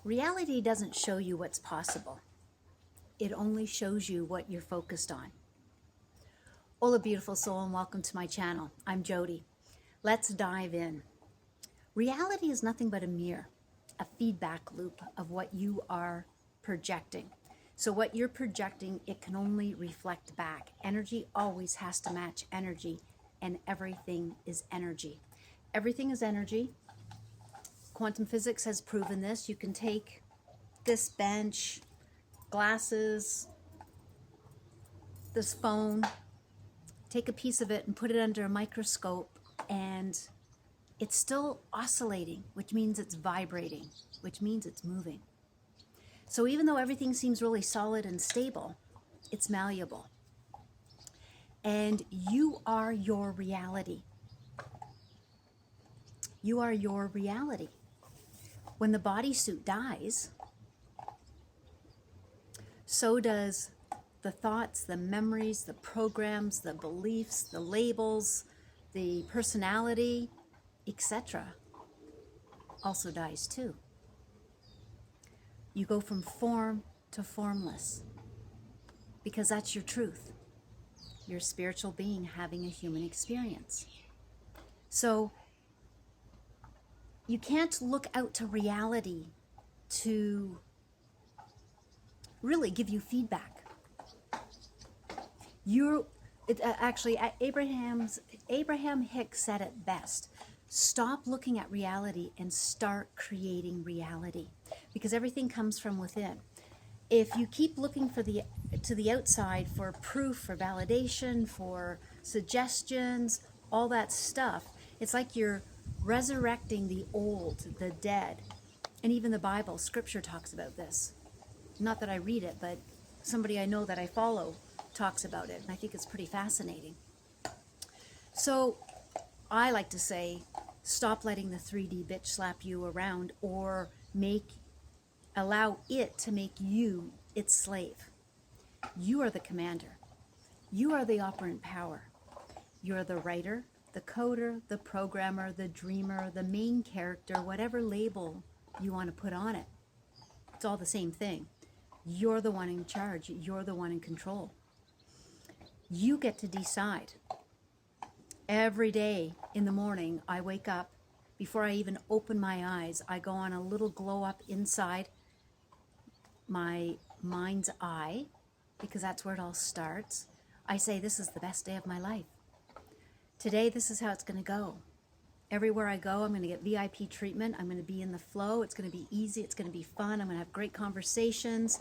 Reality doesn't show you what's possible. It only shows you what you're focused on. Hola, beautiful soul, and welcome to my channel. I'm Jody. Let's dive in. Reality is nothing but a mirror, a feedback loop of what you are projecting. So what you're projecting, it can only reflect back. Energy always has to match energy, and everything is energy. Everything is energy. Quantum physics has proven this. You can take this bench, glasses, this phone, take a piece of it and put it under a microscope, and it's still oscillating, which means it's vibrating, which means it's moving. So even though everything seems really solid and stable, it's malleable. And you are your reality. You are your reality. When the bodysuit dies, so does the thoughts, the memories, the programs, the beliefs, the labels, the personality, etc. also dies too. You go from form to formless because that's your truth. You're a spiritual being having a human experience. So you can't look out to reality to really give you feedback. Abraham Hicks said it best. Stop looking at reality and start creating reality, because everything comes from within. If you keep looking to the outside for proof, for validation, for suggestions, all that stuff, it's like you're resurrecting the old, the dead. And even the Bible, scripture talks about this. Not that I read it, but somebody I know that I follow talks about it, and I think it's pretty fascinating. So I like to say, stop letting the 3D bitch slap you around, or allow it to make you its slave. You are the commander. You are the operant power. You're the writer, the coder, the programmer, the dreamer, the main character, whatever label you want to put on it. It's all the same thing. You're the one in charge. You're the one in control. You get to decide. Every day in the morning, I wake up. Before I even open my eyes, I go on a little glow up inside my mind's eye, because that's where it all starts. I say, this is the best day of my life. Today, this is how it's going to go. Everywhere I go, I'm going to get VIP treatment. I'm going to be in the flow. It's going to be easy. It's going to be fun. I'm going to have great conversations.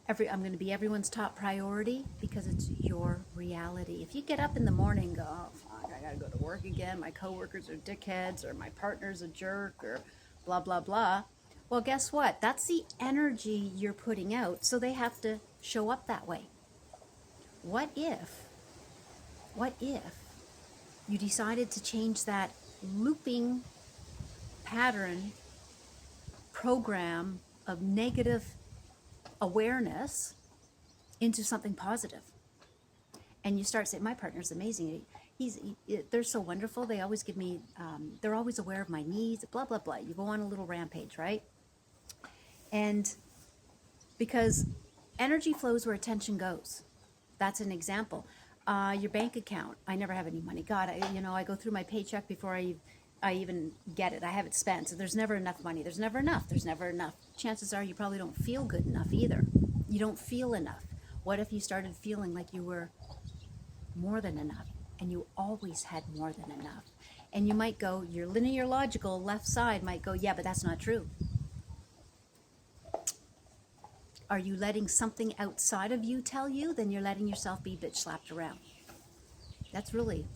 I'm going to be everyone's top priority, because it's your reality. If you get up in the morning and go, oh, fuck, I got to go to work again. My coworkers are dickheads, or my partner's a jerk, or blah, blah, blah. Well, guess what? That's the energy you're putting out, so they have to show up that way. What if you decided to change that looping pattern program of negative awareness into something positive? And you start saying, my partner's amazing. They're so wonderful. They always give me, they're always aware of my needs, blah, blah, blah. You go on a little rampage, right? And because energy flows where attention goes. That's an example. Your bank account. I never have any money. God, I go through my paycheck before I even get it. I have it spent. So there's never enough money. There's never enough. There's never enough. Chances are you probably don't feel good enough either. You don't feel enough. What if you started feeling like you were more than enough, and you always had more than enough? And you might go, your linear logical left side might go, yeah, but that's not true. Are you letting something outside of you tell you? Then you're letting yourself be bitch slapped around. That's really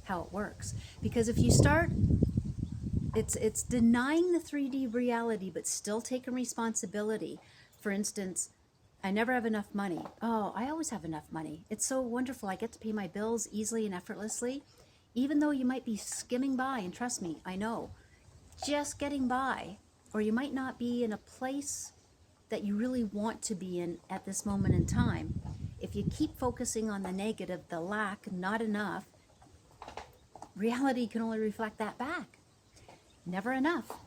how it works. Because if you start, it's denying the 3D reality, but still taking responsibility. For instance, I never have enough money. Oh, I always have enough money. It's so wonderful. I get to pay my bills easily and effortlessly, even though you might be skimming by. And trust me, I know, just getting by, or you might not be in a place that you really want to be in at this moment in time. If you keep focusing on the negative, the lack, not enough, reality can only reflect that back. Never enough.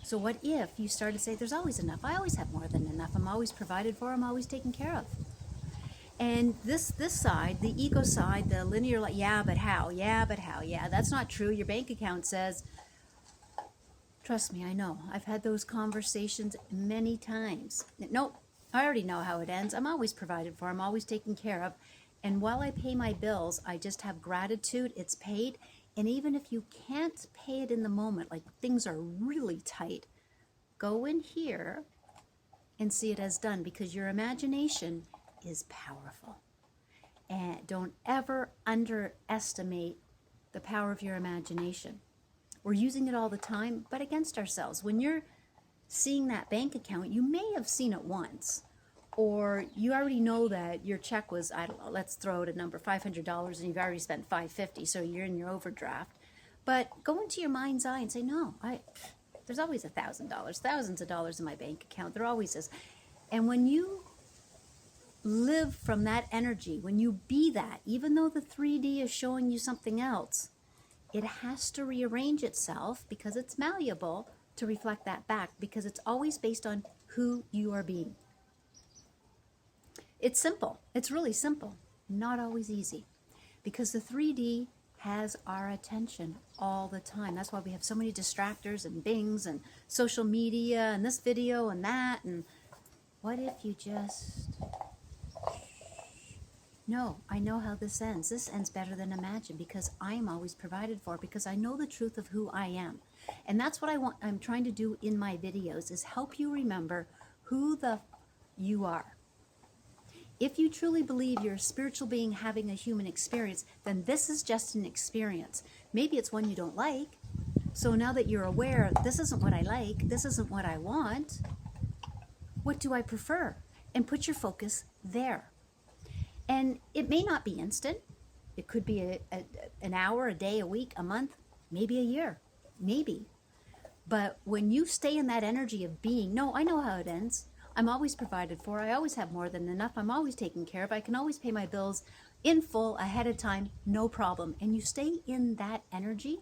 So what if you started to say, there's always enough. I always have more than enough. I'm always provided for. I'm always taken care of. And this side, the ego side, the linear, like, yeah, but how? Yeah, but how? Yeah, that's not true. Your bank account says, trust me, I know. I've had those conversations many times. Nope, I already know how it ends. I'm always provided for. I'm always taken care of. And while I pay my bills, I just have gratitude. It's paid. And even if you can't pay it in the moment, like things are really tight, go in here and see it as done, because your imagination is powerful. And don't ever underestimate the power of your imagination. We're using it all the time, but against ourselves. When you're seeing that bank account, you may have seen it once, or you already know that your check was, I don't know, let's throw out a number, $500, and you've already spent $550, so you're in your overdraft. But go into your mind's eye and say, no, there's always $1,000, thousands of dollars in my bank account. There always is. And when you live from that energy, when you be that, even though the 3D is showing you something else, it has to rearrange itself, because it's malleable, to reflect that back, because it's always based on who you are being. It's simple. It's really simple. Not always easy, because the 3D has our attention all the time. That's why we have so many distractors and bings and social media and this video and that. And what if you just... No, I know how this ends. This ends better than imagined, because I am always provided for, because I know the truth of who I am. And that's what I'm trying to do in my videos, is help you remember who you are. If you truly believe you're a spiritual being having a human experience, then this is just an experience. Maybe it's one you don't like. So now that you're aware, this isn't what I like, this isn't what I want, what do I prefer? And put your focus there. And it may not be instant. It could be an hour, a day, a week, a month, maybe a year, maybe. But when you stay in that energy of being, no, I know how it ends. I'm always provided for. I always have more than enough. I'm always taken care of. I can always pay my bills in full ahead of time, no problem. And you stay in that energy.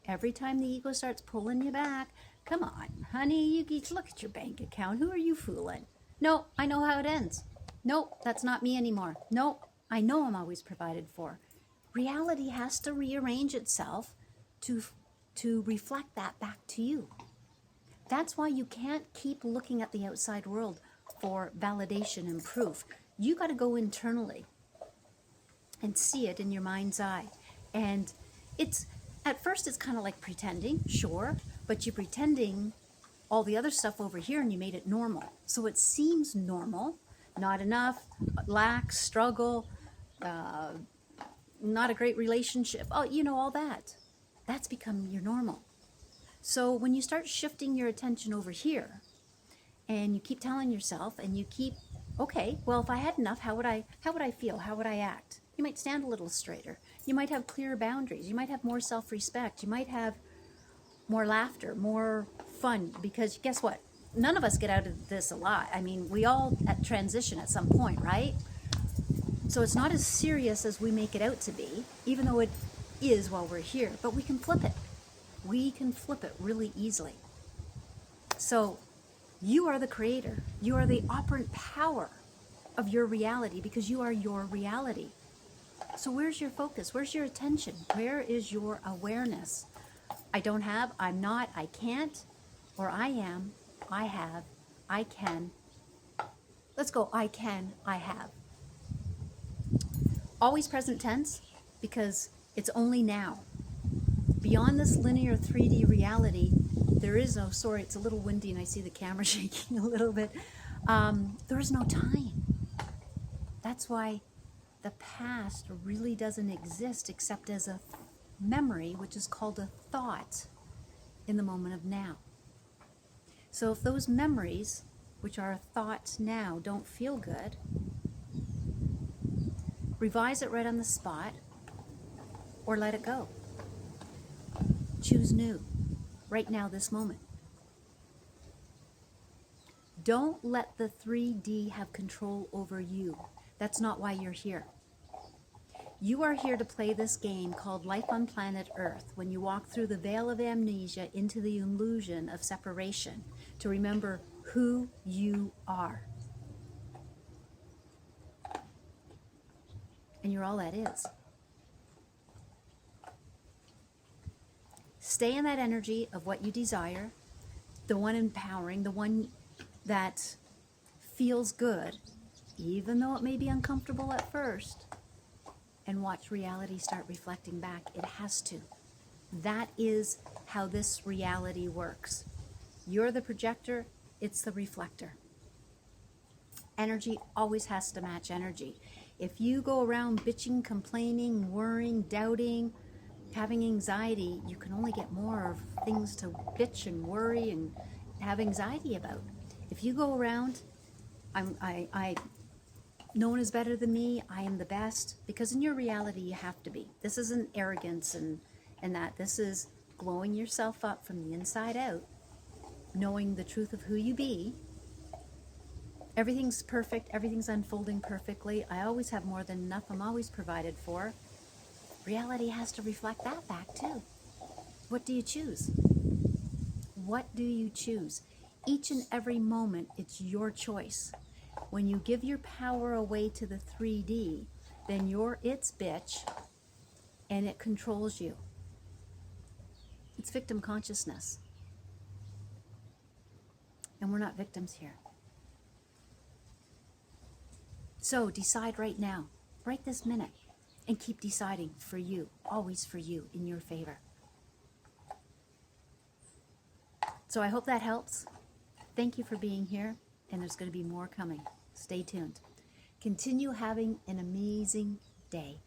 Every time the ego starts pulling you back, come on, honey, you look at your bank account. Who are you fooling? No, I know how it ends. Nope, that's not me anymore. Nope, I know I'm always provided for. Reality has to rearrange itself to reflect that back to you. That's why you can't keep looking at the outside world for validation and proof. You got to go internally and see it in your mind's eye. And at first it's kind of like pretending, sure, but you're pretending all the other stuff over here and you made it normal. So it seems normal. Not enough, lack, struggle, not a great relationship. Oh, you know, all that. That's become your normal. So when you start shifting your attention over here, and you keep telling yourself, and you keep, okay, well, if I had enough, how would I feel? How would I act? You might stand a little straighter. You might have clearer boundaries. You might have more self-respect. You might have more laughter, more fun, because guess what? None of us get out of this a lot. I mean, we all at transition at some point, right? So it's not as serious as we make it out to be, even though it is while we're here, but we can flip it. We can flip it really easily. So you are the creator. You are the operant power of your reality, because you are your reality. So where's your focus? Where's your attention? Where is your awareness? I don't have, I'm not, I can't, or I am, I have, I can. Let's go, I can, I have. Always present tense, because it's only now. Beyond this linear 3D reality, there is no, sorry, it's a little windy and I see the camera shaking a little bit. There is no time. That's why the past really doesn't exist except as a memory, which is called a thought in the moment of now. So if those memories, which are thoughts now, don't feel good, revise it right on the spot, or let it go. Choose new, right now, this moment. Don't let the 3D have control over you. That's not why you're here. You are here to play this game called Life on Planet Earth, when you walk through the veil of amnesia into the illusion of separation, to remember who you are. And you're all that is. Stay in that energy of what you desire, the one empowering, the one that feels good, even though it may be uncomfortable at first, and watch reality start reflecting back. It has to. That is how this reality works. You're the projector, it's the reflector. Energy always has to match energy. If you go around bitching, complaining, worrying, doubting, having anxiety, you can only get more of things to bitch and worry and have anxiety about. If you go around, no one is better than me, I am the best, because in your reality you have to be. This isn't arrogance and that. This is glowing yourself up from the inside out, knowing the truth of who you be. Everything's perfect, everything's unfolding perfectly. I always have more than enough, I'm always provided for. Reality has to reflect that back too. What do you choose? What do you choose? Each and every moment, it's your choice. When you give your power away to the 3D, then you're its bitch, and it controls you. It's victim consciousness. And we're not victims here. So decide right now, right this minute, and keep deciding for you, always for you, in your favor. So I hope that helps. Thank you for being here, and there's going to be more coming. Stay tuned. Continue having an amazing day.